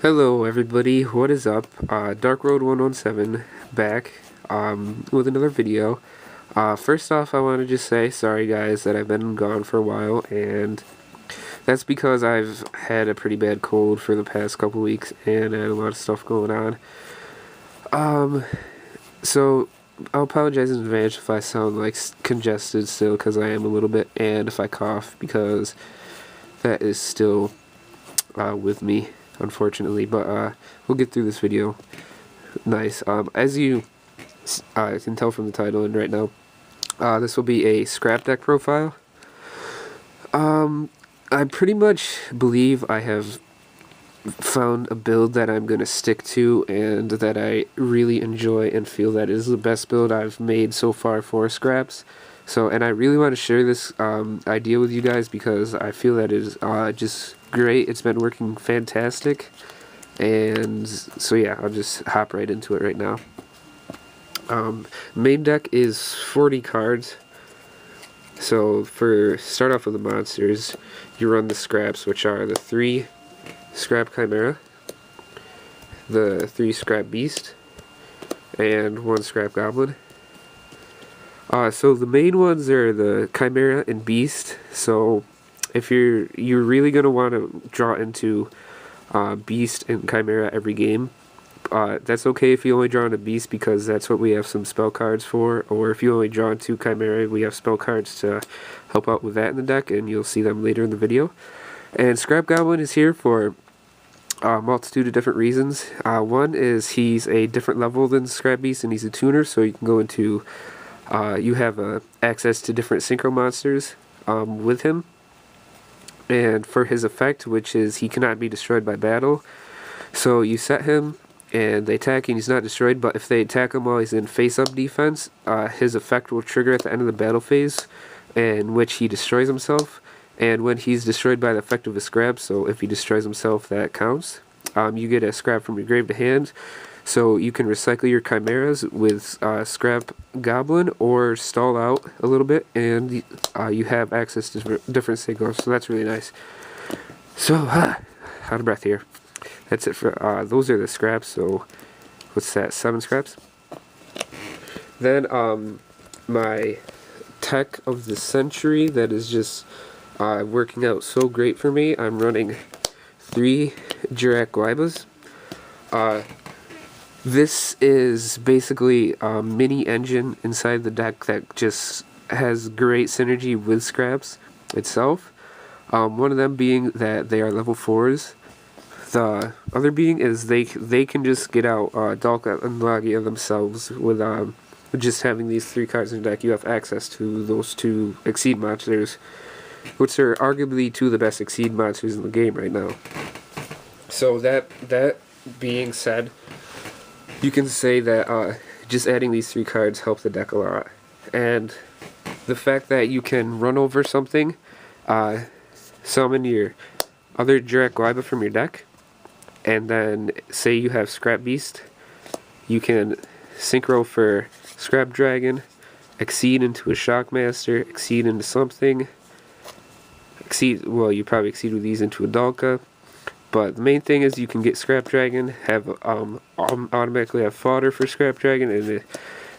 Hello everybody, what is up? Dark Road 117 back with another video. First off, I want to just say sorry guys that I've been gone for a while, and that's because I've had a pretty bad cold for the past couple weeks and I had a lot of stuff going on. So I'll apologize in advance if I sound like congested still, because I am a little bit, and if I cough, because that is still with me, unfortunately, but we'll get through this video. Nice. As you can tell from the title and right now, this will be a scrap deck profile. I pretty much believe I have found a build that I'm going to stick to and that I really enjoy and feel that is the best build I've made so far for scraps. And I really want to share this idea with you guys because I feel that it is just great. It's been working fantastic, and so yeah, I'll just hop right into it right now. Main deck is 40 cards. So start off with the monsters, you run the scraps, which are the 3 scrap chimera, the 3 scrap beast, and 1 scrap goblin. So the main ones are the chimera and beast. So if you're really gonna want to draw into beast and chimera every game, that's okay if you only draw into beast, because that's what we have some spell cards for. Or if you only draw into chimera, we have spell cards to help out with that in the deck, and you'll see them later in the video. And scrap goblin is here for a multitude of different reasons. One is he's a different level than scrap beast, and he's a tuner, so you can go into you have access to different synchro monsters with him. And for his effect, which is he cannot be destroyed by battle, so you set him and they attack and he's not destroyed, but if they attack him while he's in face-up defense, his effect will trigger at the end of the battle phase, in which he destroys himself. And when he's destroyed by the effect of a scrap, so if he destroys himself, that counts, you get a scrap from your grave to hand. So you can recycle your chimeras with scrap goblin or stall out a little bit, and you have access to different synchros, so that's really nice. So, out of breath here. That's it for, those are the scraps. So what's that, 7 scraps? Then my tech of the century that is just working out so great for me, I'm running 3 Jirak Guaibas. This is basically a mini engine inside the deck that just has great synergy with scraps itself. One of them being that they are level 4s. The other being is they can just get out Dalka and Lagia themselves with just having these 3 cards in the deck. You have access to those 2 Exceed monsters, which are arguably 2 of the best Exceed monsters in the game right now. So that being said, you can say that just adding these 3 cards help the deck a lot. And the fact that you can run over something, summon your other Jirak Guaiba from your deck, and then say you have Scrap Beast, you can synchro for Scrap Dragon, Exceed into a Shockmaster, Exceed into something, you probably Exceed with these into a Dalka. But the main thing is you can get Scrap Dragon, have automatically have fodder for Scrap Dragon, and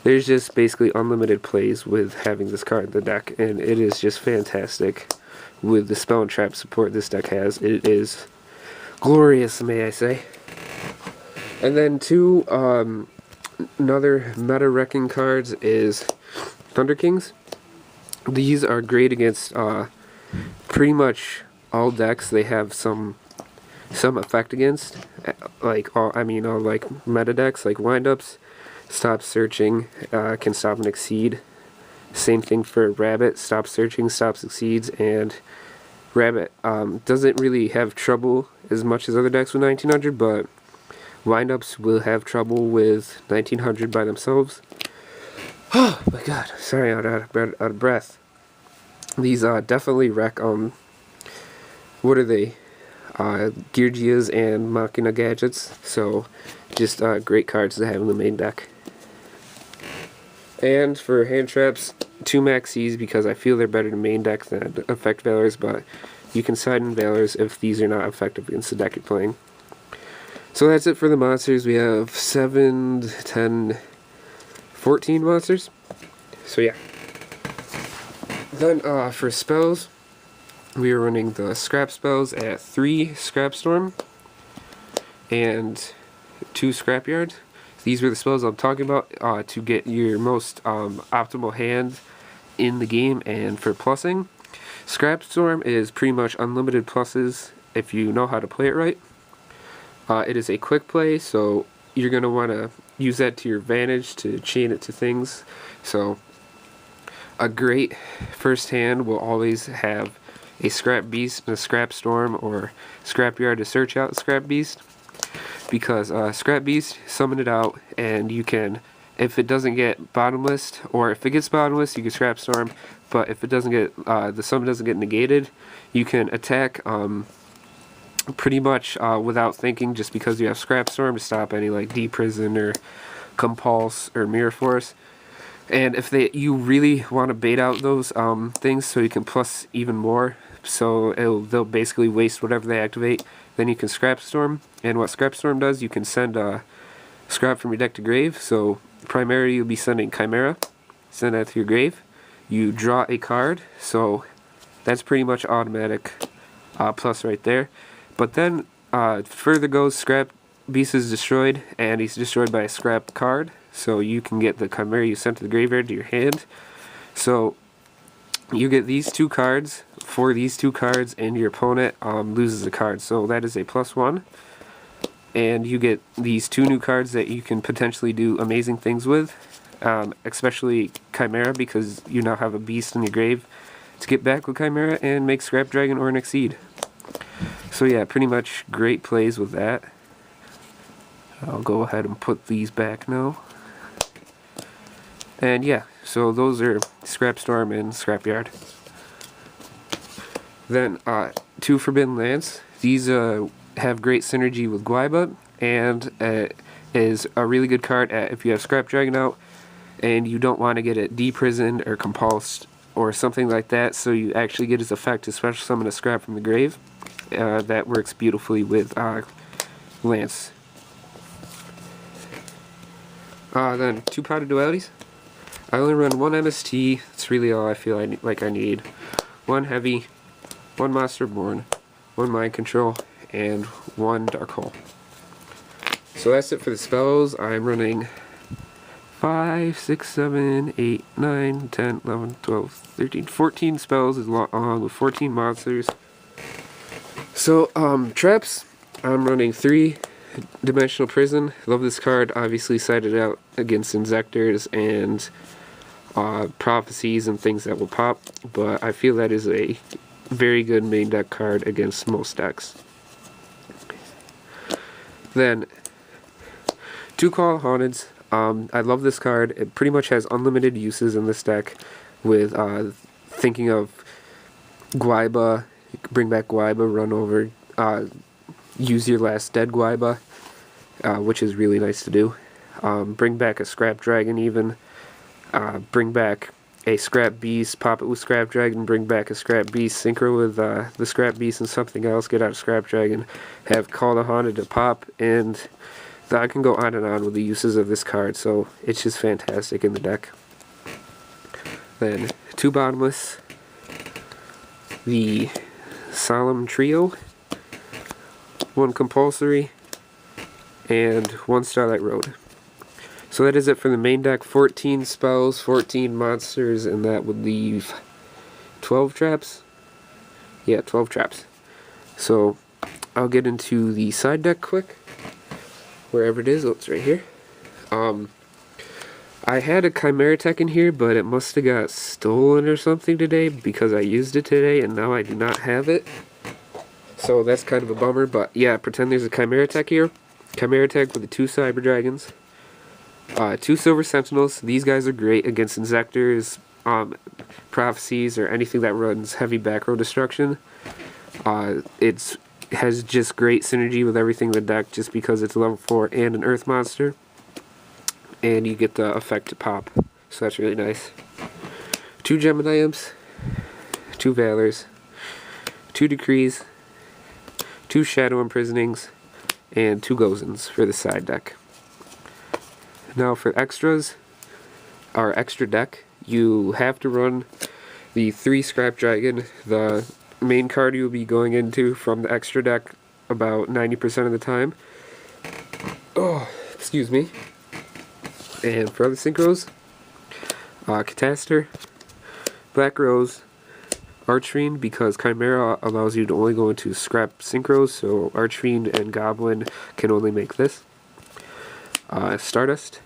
there's just basically unlimited plays with having this card in the deck, and it is just fantastic with the spell and trap support this deck has. It is glorious, may I say. And then 2 another meta wrecking cards is Thunder Kings. These are great against pretty much all decks they have some effect against, like all meta decks like windups, stop searching, can stop and exceed. Same thing for Rabbit, stop searching, stops exceeds, and Rabbit doesn't really have trouble as much as other decks with 1900, but windups will have trouble with 1900 by themselves. Oh my god, sorry, I'm out of breath. These definitely wreck what are they? Geargias and Machina gadgets, so just great cards to have in the main deck. And for hand traps, 2 Maxis, because I feel they're better in main deck than effect Valors, but you can side in Valors if these are not effective against the deck you're playing. So that's it for the monsters. We have 7, 10, 14 monsters. So yeah. Then for spells, we are running the scrap spells at 3 Scrap Storm and 2 Scrapyard. These were the spells I'm talking about to get your most optimal hand in the game and for plussing. Scrap Storm is pretty much unlimited pluses if you know how to play it right. It is a quick play, so you're going to want to use that to your advantage to chain it to things. So a great first hand will always have a Scrap Beast and a Scrap Storm or Scrapyard to search out a Scrap Beast, because Scrap Beast, summon it out, and you can, if it doesn't get bottomless, or if it gets bottomless, you can Scrap Storm, but if it doesn't get, the summon doesn't get negated, you can attack pretty much without thinking, just because you have Scrap Storm to stop any like D-Prison or Compulse or Mirror Force. And if you really want to bait out those things so you can plus even more, so they'll basically waste whatever they activate, then you can Scrap Storm. And what Scrap Storm does, you can send scrap from your deck to grave. So primarily you'll be sending Chimera, send that to your grave. You draw a card, so that's pretty much automatic plus right there. But then further goes, Scrap Beast is destroyed, and he's destroyed by a scrap card. So you can get the Chimera you sent to the graveyard to your hand. So you get these 2 cards for these 2 cards, and your opponent loses a card. So that is a +1. And you get these 2 new cards that you can potentially do amazing things with, especially Chimera, because you now have a beast in your grave to get back with Chimera and make Scrap Dragon or an Exceed. So yeah, pretty much great plays with that. I'll go ahead and put these back now. And yeah, so those are Scrap Storm and Scrapyard. Then 2 Forbidden Lands. These have great synergy with Guaiba, and is a really good card if you have Scrap Dragon out and you don't want to get it deprisoned or compulsed or something like that, so you actually get its effect to special summon a scrap from the grave. That works beautifully with Lance. Then 2 Potted Dualities. I only run 1 MST. It's really all I feel like I need. 1 Heavy, 1 Monster Born, 1 Mind Control, and 1 Dark Hole. So that's it for the spells. I'm running 5, 6, 7, 8, 9, 10, 11, 12, 13, 14 spells along with 14 monsters. So, traps, I'm running 3 Dimensional Prison. Love this card. Obviously sided out against Insectors and Prophecies and things that will pop, but I feel that is a very good main deck card against most decks. Then 2 Call Haunteds. I love this card. It pretty much has unlimited uses in this deck, with thinking of Guaiba, bring back Guaiba, run over, use your last dead Guaiba, which is really nice to do. Bring back a Scrap Dragon even. Bring back a Scrap Beast, pop it with Scrap Dragon, bring back a Scrap Beast, synchro with the Scrap Beast and something else, get out a Scrap Dragon, have Call the Haunted to pop, and I can go on and on with the uses of this card, so it's just fantastic in the deck. Then 2 Bottomless, the Solemn Trio, 1 Compulsory, and 1 Starlight Road. So that is it for the main deck. 14 spells, 14 monsters, and that would leave 12 traps? Yeah, 12 traps. So I'll get into the side deck quick. Wherever it is, oh, it's right here. I had a Chimera Tech in here, but it must have got stolen or something today, because I used it today and now I do not have it. So that's kind of a bummer, but yeah, pretend there's a Chimera Tech here. Chimera Tech with the 2 Cyber Dragons. 2 Silver Sentinels. These guys are great against Insectors, Prophecies, or anything that runs heavy back row destruction. It has just great synergy with everything in the deck, just because it's a level 4 and an Earth monster. And you get the effect to pop, so that's really nice. 2 Gemini Imps, 2 Valors, 2 Decrees, 2 Shadow Imprisonings, and 2 Gozens for the side deck. Now for extras, our extra deck, you have to run the 3 Scrap Dragon, the main card you'll be going into from the extra deck about 90% of the time. Oh, excuse me. And for other synchros, Cataster, Black Rose, Archfiend, because Chimera allows you to only go into Scrap synchros, so Archfiend and Goblin can only make this. Stardust,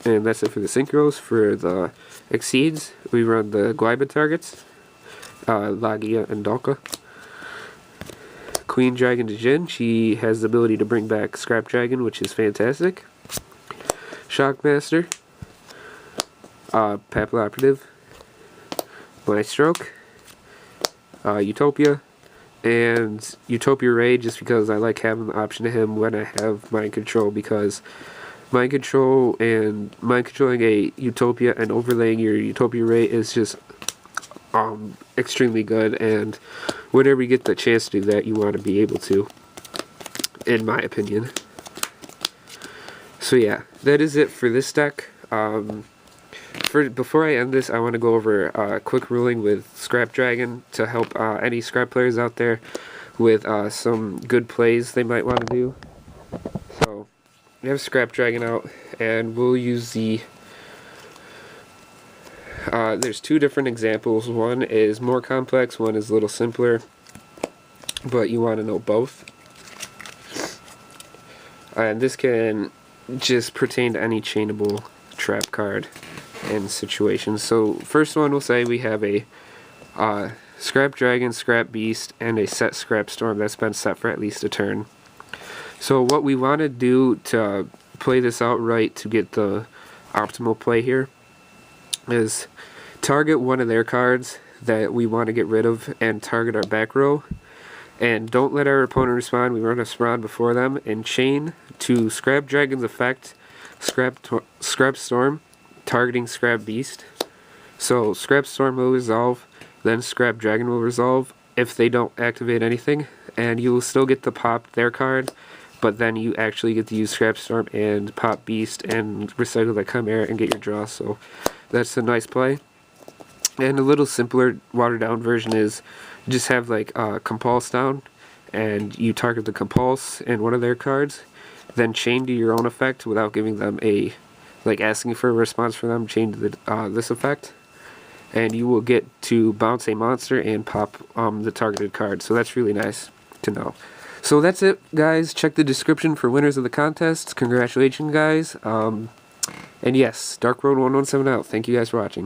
and that's it for the synchros. For the exceeds, we run the Glyba targets, Lagia and Dalka. Queen Dragon Djinn, she has the ability to bring back Scrap Dragon, which is fantastic. Shockmaster, Papilloperative, Mindstroke, Utopia, and Utopia Ray, just because I like having the option of him when I have Mind Control, because Mind Control and Mind Controlling a Utopia and overlaying your Utopia Ray is just extremely good, and whenever you get the chance to do that, you want to be able to, in my opinion. So yeah, that is it for this deck. Before I end this, I want to go over a quick ruling with Scrap Dragon to help any Scrap players out there with some good plays they might want to do. So, we have Scrap Dragon out, and we'll use the... there's 2 different examples. One is more complex, one is a little simpler, but you want to know both. And this can just pertain to any chainable trap card and situations. So first one, we'll say we have a Scrap Dragon, Scrap Beast, and a set Scrap Storm that's been set for at least a turn. So what we want to do to play this out right, to get the optimal play here, is target one of their cards that we want to get rid of and target our back row, and don't let our opponent respond. We run a spawn before them and chain to Scrap Dragon's effect, Scrap Storm, targeting Scrap Beast. So Scrap Storm will resolve, then Scrap Dragon will resolve if they don't activate anything, and you will still get to pop their card, but then you actually get to use Scrap Storm and pop Beast and recycle the Chimera and get your draw. So that's a nice play. And a little simpler, watered down version is just have like Compulse down, and you target the Compulse and one of their cards, then chain to your own effect without giving them a, like asking for a response from them, chain to the, this effect, and you will get to bounce a monster and pop the targeted card. So that's really nice to know. So that's it, guys. Check the description for winners of the contest. Congratulations, guys. And yes, Dark Road 117 out. Thank you guys for watching.